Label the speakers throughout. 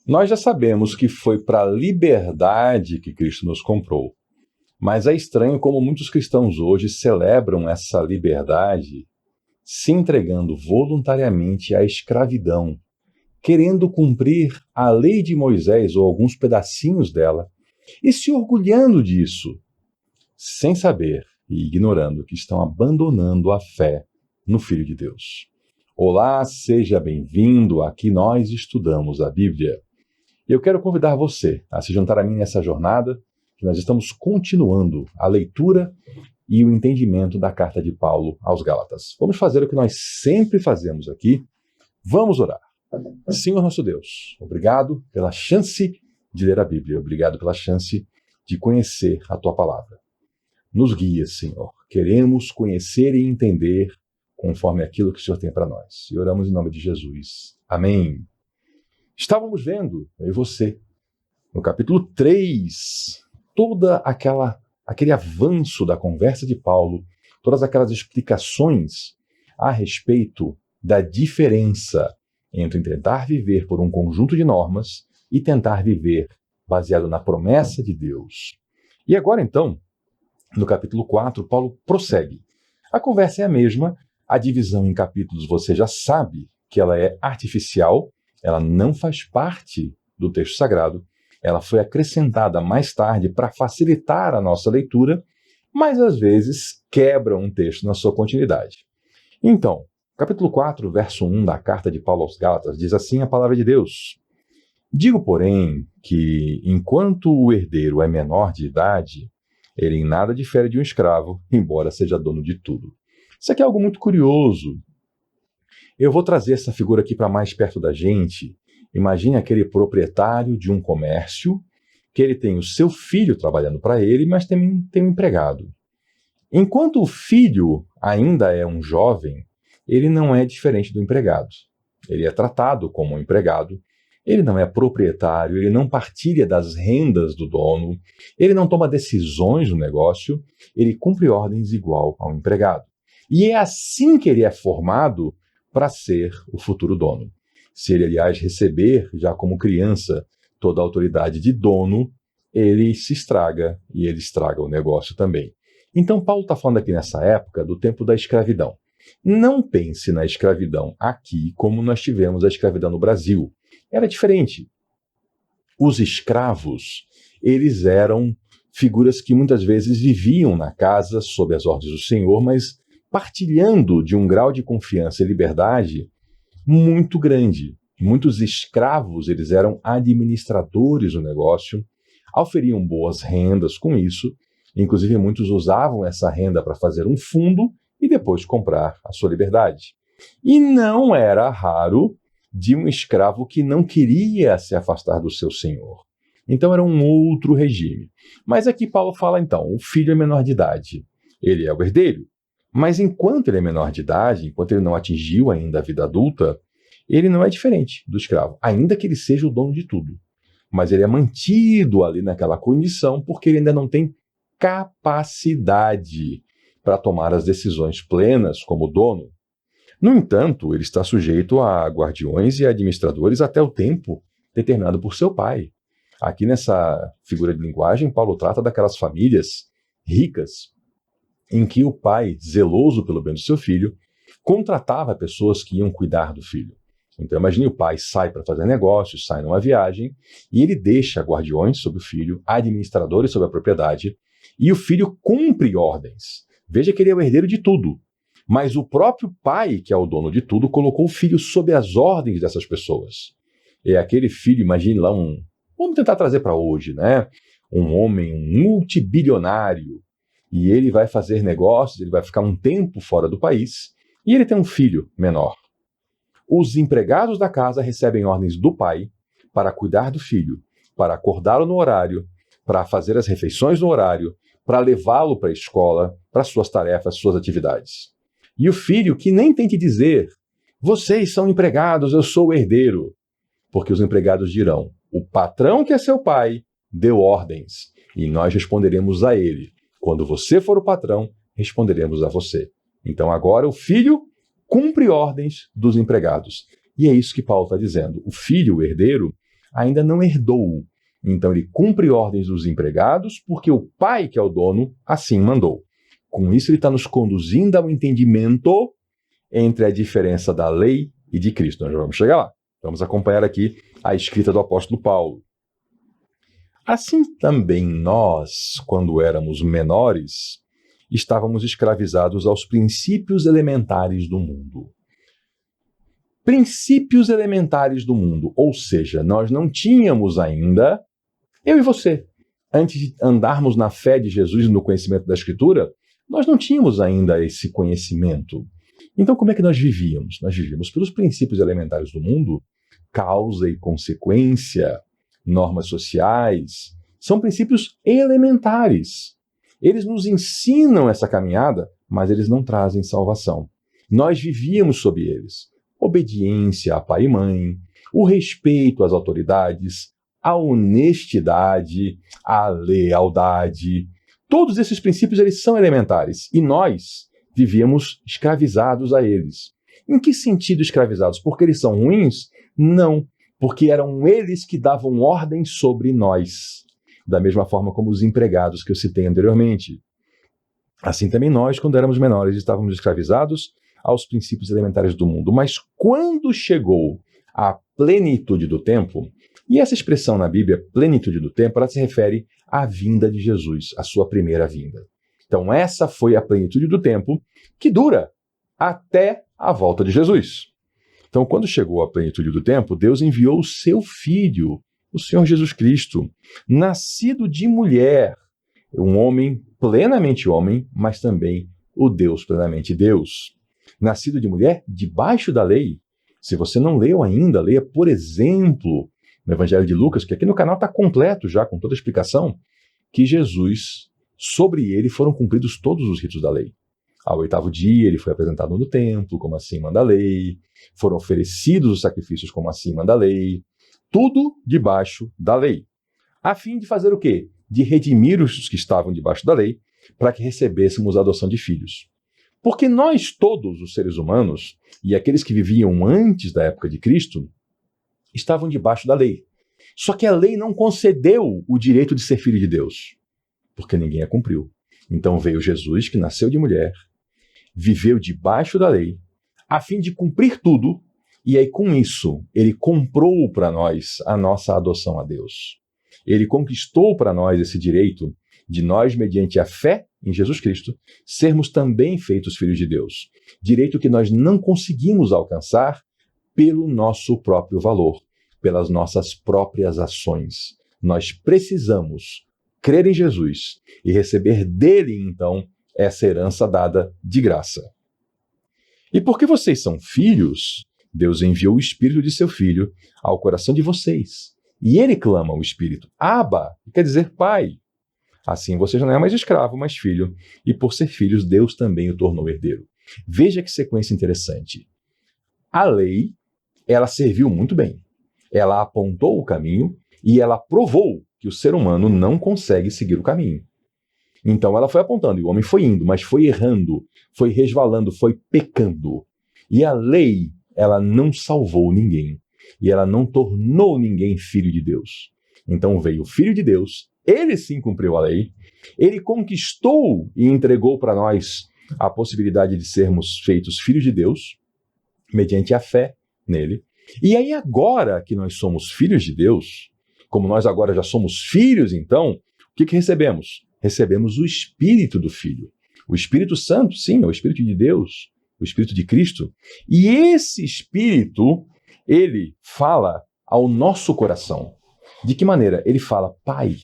Speaker 1: Nós já sabemos que foi para a liberdade que Cristo nos comprou. Mas é estranho como muitos cristãos hoje celebram essa liberdade se entregando voluntariamente à escravidão, querendo cumprir a lei de Moisés ou alguns pedacinhos dela e se orgulhando disso, sem saber e ignorando que estão abandonando a fé no Filho de Deus. Olá, seja bem-vindo. Aqui nós estudamos a Bíblia. Eu quero convidar você a se juntar a mim nessa jornada, que nós estamos continuando a leitura e o entendimento da carta de Paulo aos Gálatas. Vamos fazer o que nós sempre fazemos aqui. Vamos orar. Senhor nosso Deus, obrigado pela chance de ler a Bíblia, obrigado pela chance de conhecer a Tua Palavra. Nos guia, Senhor. Queremos conhecer e entender conforme aquilo que o Senhor tem para nós. E oramos em nome de Jesus. Amém. Estávamos vendo, eu e você, no capítulo 3, aquele avanço da conversa de Paulo, todas aquelas explicações a respeito da diferença entre tentar viver por um conjunto de normas e tentar viver baseado na promessa de Deus. E agora, então, no capítulo 4, Paulo prossegue. A conversa é a mesma, a divisão em capítulos você já sabe que ela é artificial, ela não faz parte do texto sagrado, ela foi acrescentada mais tarde para facilitar a nossa leitura, mas às vezes quebra um texto na sua continuidade. Então, capítulo 4, verso 1 da carta de Paulo aos Gálatas, diz assim a palavra de Deus: Digo, porém, que enquanto o herdeiro é menor de idade, ele em nada difere de um escravo, embora seja dono de tudo. Isso aqui é algo muito curioso. Eu vou trazer essa figura aqui para mais perto da gente. Imagine aquele proprietário de um comércio, que ele tem o seu filho trabalhando para ele, mas também tem um empregado. Enquanto o filho ainda é um jovem, ele não é diferente do empregado. Ele é tratado como um empregado, ele não é proprietário, ele não partilha das rendas do dono, ele não toma decisões no negócio, ele cumpre ordens igual ao empregado. E é assim que ele é formado para ser o futuro dono. Se ele, aliás, receber, já como criança, toda a autoridade de dono, ele se estraga e ele estraga o negócio também. Então, Paulo está falando aqui nessa época do tempo da escravidão. Não pense na escravidão aqui como nós tivemos a escravidão no Brasil. Era diferente. Os escravos, eles eram figuras que muitas vezes viviam na casa sob as ordens do Senhor, mas partilhando de um grau de confiança e liberdade muito grande. Muitos escravos, eles eram administradores do negócio, auferiam boas rendas com isso, inclusive muitos usavam essa renda para fazer um fundo e depois comprar a sua liberdade. E não era raro de um escravo que não queria se afastar do seu senhor. Então era um outro regime. Mas aqui Paulo fala então, o filho é menor de idade, ele é o herdeiro. Mas enquanto ele é menor de idade, enquanto ele não atingiu ainda a vida adulta, ele não é diferente do escravo, ainda que ele seja o dono de tudo. Mas ele é mantido ali naquela condição porque ele ainda não tem capacidade para tomar as decisões plenas como dono. No entanto, ele está sujeito a guardiões e administradores até o tempo determinado por seu pai. Aqui nessa figura de linguagem, Paulo trata daquelas famílias ricas em que o pai, zeloso pelo bem do seu filho, contratava pessoas que iam cuidar do filho. Então imagine o pai sai para fazer negócios, sai numa viagem, e ele deixa guardiões sobre o filho, administradores sobre a propriedade, e o filho cumpre ordens. Veja que ele é o herdeiro de tudo. Mas o próprio pai, que é o dono de tudo, colocou o filho sob as ordens dessas pessoas. É aquele filho, imagine lá vamos tentar trazer para hoje, né? Um homem, um multibilionário, e ele vai fazer negócios, ele vai ficar um tempo fora do país, e ele tem um filho menor. Os empregados da casa recebem ordens do pai para cuidar do filho, para acordá-lo no horário, para fazer as refeições no horário, para levá-lo para a escola, para suas tarefas, suas atividades. E o filho que nem tem que dizer, vocês são empregados, eu sou o herdeiro. Porque os empregados dirão, o patrão que é seu pai deu ordens, e nós responderemos a ele. Quando você for o patrão, responderemos a você. Então agora o filho cumpre ordens dos empregados. E é isso que Paulo está dizendo. O filho, o herdeiro, ainda não herdou. Então ele cumpre ordens dos empregados porque o pai, que é o dono, assim mandou. Com isso ele está nos conduzindo ao entendimento entre a diferença da lei e de Cristo. Nós vamos chegar lá. Vamos acompanhar aqui a escrita do apóstolo Paulo. Assim também nós, quando éramos menores, estávamos escravizados aos princípios elementares do mundo. Princípios elementares do mundo, ou seja, nós não tínhamos ainda, eu e você, antes de andarmos na fé de Jesus e no conhecimento da Escritura, nós não tínhamos ainda esse conhecimento. Então, como é que nós vivíamos? Nós vivíamos pelos princípios elementares do mundo, causa e consequência, normas sociais, são princípios elementares. Eles nos ensinam essa caminhada, mas eles não trazem salvação. Nós vivíamos sob eles. Obediência a pai e mãe, o respeito às autoridades, a honestidade, a lealdade. Todos esses princípios eles são elementares e nós vivíamos escravizados a eles. Em que sentido escravizados? Porque eles são ruins? Não, porque eram eles que davam ordem sobre nós, da mesma forma como os empregados que eu citei anteriormente. Assim também nós, quando éramos menores, estávamos escravizados aos princípios elementares do mundo. Mas quando chegou a plenitude do tempo, e essa expressão na Bíblia, plenitude do tempo, ela se refere à vinda de Jesus, a sua primeira vinda. Então essa foi a plenitude do tempo que dura até a volta de Jesus. Então quando chegou a plenitude do tempo, Deus enviou o seu Filho, o Senhor Jesus Cristo, nascido de mulher, um homem plenamente homem, mas também o Deus plenamente Deus. Nascido de mulher debaixo da lei. Se você não leu ainda, leia, por exemplo, no Evangelho de Lucas, que aqui no canal está completo já, com toda a explicação, que Jesus, sobre ele foram cumpridos todos os ritos da lei. Ao 8º dia ele foi apresentado no templo, como assim manda a lei, foram oferecidos os sacrifícios, como assim manda a lei, tudo debaixo da lei. A fim de fazer o quê? De redimir os que estavam debaixo da lei, para que recebêssemos a adoção de filhos. Porque nós todos, os seres humanos, e aqueles que viviam antes da época de Cristo, estavam debaixo da lei. Só que a lei não concedeu o direito de ser filho de Deus, porque ninguém a cumpriu. Então veio Jesus, que nasceu de mulher, viveu debaixo da lei, a fim de cumprir tudo, e aí com isso ele comprou para nós a nossa adoção a Deus. Ele conquistou para nós esse direito de nós, mediante a fé em Jesus Cristo, sermos também feitos filhos de Deus. Direito que nós não conseguimos alcançar pelo nosso próprio valor, pelas nossas próprias ações. Nós precisamos crer em Jesus e receber dele, então, essa herança dada de graça. E porque vocês são filhos, Deus enviou o Espírito de seu Filho ao coração de vocês. E ele clama o Espírito, Abba, que quer dizer Pai. Assim você já não é mais escravo, mas filho, e por ser filhos, Deus também o tornou herdeiro. Veja que sequência interessante. A lei, ela serviu muito bem. Ela apontou o caminho e ela provou que o ser humano não consegue seguir o caminho. Então ela foi apontando, e o homem foi indo, mas foi errando, foi resvalando, foi pecando. E a lei, ela não salvou ninguém. E ela não tornou ninguém filho de Deus. Então veio o Filho de Deus, ele sim cumpriu a lei, ele conquistou e entregou para nós a possibilidade de sermos feitos filhos de Deus, mediante a fé nele. E aí agora que nós somos filhos de Deus, como nós agora já somos filhos, então, o que recebemos? Recebemos o Espírito do Filho. O Espírito Santo, sim, é o Espírito de Deus, o Espírito de Cristo. E esse Espírito, ele fala ao nosso coração. De que maneira? Ele fala, Pai.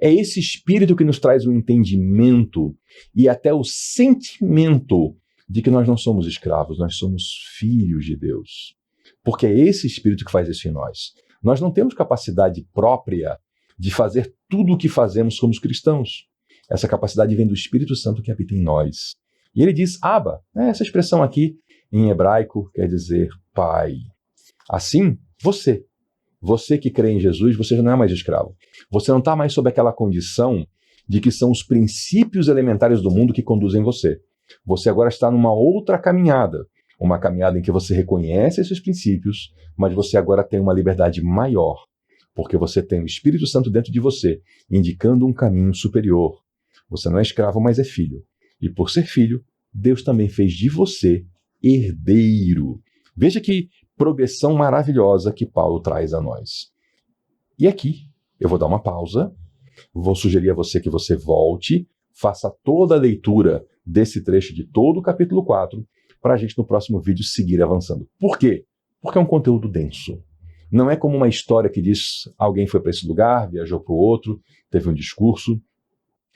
Speaker 1: É esse Espírito que nos traz o entendimento e até o sentimento de que nós não somos escravos, nós somos filhos de Deus. Porque é esse Espírito que faz isso em nós. Nós não temos capacidade própria de fazer tudo o que fazemos como os cristãos. Essa capacidade vem do Espírito Santo que habita em nós. E ele diz, Abba. Essa expressão aqui, em hebraico, quer dizer Pai. Assim, você que crê em Jesus, você já não é mais escravo. Você não está mais sob aquela condição de que são os princípios elementares do mundo que conduzem você. Você agora está numa outra caminhada. Uma caminhada em que você reconhece esses princípios, mas você agora tem uma liberdade maior porque você tem o Espírito Santo dentro de você, indicando um caminho superior. Você não é escravo, mas é filho. E por ser filho, Deus também fez de você herdeiro. Veja que progressão maravilhosa que Paulo traz a nós. E aqui, eu vou dar uma pausa, vou sugerir a você que você volte, faça toda a leitura desse trecho de todo o capítulo 4, para a gente no próximo vídeo seguir avançando. Por quê? Porque é um conteúdo denso. Não é como uma história que diz alguém foi para esse lugar, viajou para o outro, teve um discurso,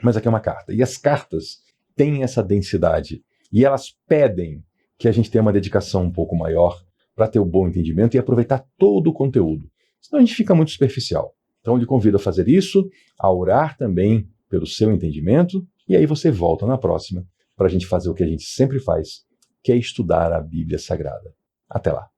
Speaker 1: mas aqui é uma carta. E as cartas têm essa densidade, e elas pedem que a gente tenha uma dedicação um pouco maior para ter o bom entendimento e aproveitar todo o conteúdo. Senão a gente fica muito superficial. Então eu lhe convido a fazer isso, a orar também pelo seu entendimento, e aí você volta na próxima para a gente fazer o que a gente sempre faz, que é estudar a Bíblia Sagrada. Até lá!